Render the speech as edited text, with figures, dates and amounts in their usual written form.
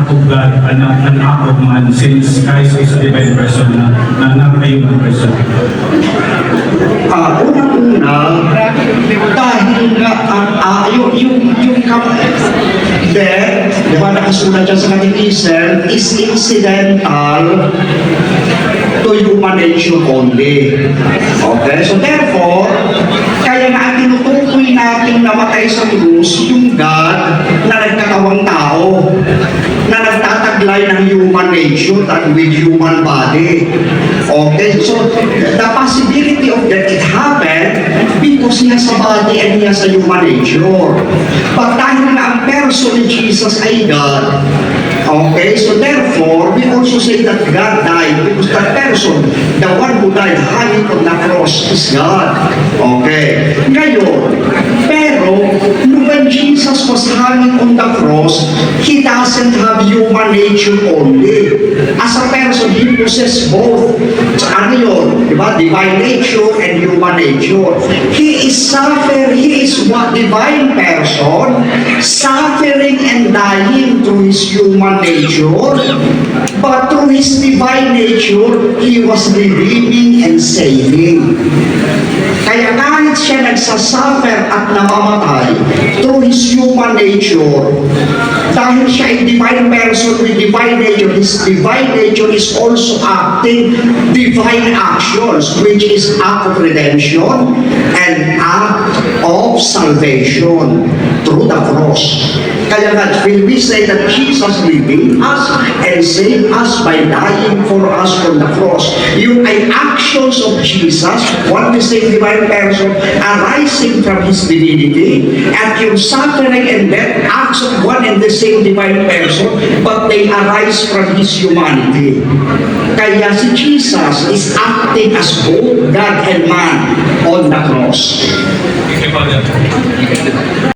act of God, an act of man, since Christ is a divine person na not a human person? Unang-una, dahil nga yung death, di ba nakasulat dyan sa Catechism, is incidental to human nature only. Okay? So therefore, kaya nga ang tinutukoy natin namatay sa krus, yung God na nagkatawang tao, na nagtataglay ng human nature at with human body. Okay? So, the possibility of that it happened because he has a body and he has a human nature. But dahil na ang person ni Jesus ay God, okay, so therefore, we also say that God died because that person, the one who died hanging on the cross is God. Okay. Ngayon, pero, when Jesus was hanging on the cross, he doesn't have human nature only. As a person, he possesses both. Ano yun? Diba? Divine nature and human nature. He is suffering, he is what divine person, suffering and dying through his human nature, but through his divine nature, he was redeeming and saving. Kaya kahit siya nagsasuffer at namamatay through his human nature, dahil siya ay divine person with divine nature, his divine nature is also acting divine actions, which is act of redemption and act of salvation through the cross. Kaya nga, when we say that Jesus redeemed us and saved us by dying for us on the cross, yung ay actions of Jesus, one the same divine person, arising from his divinity, at yung suffering and death, acts of one and the same divine person, but they arise from his humanity. Kaya si Jesus is acting as both God and man on the cross. Thank you, Father.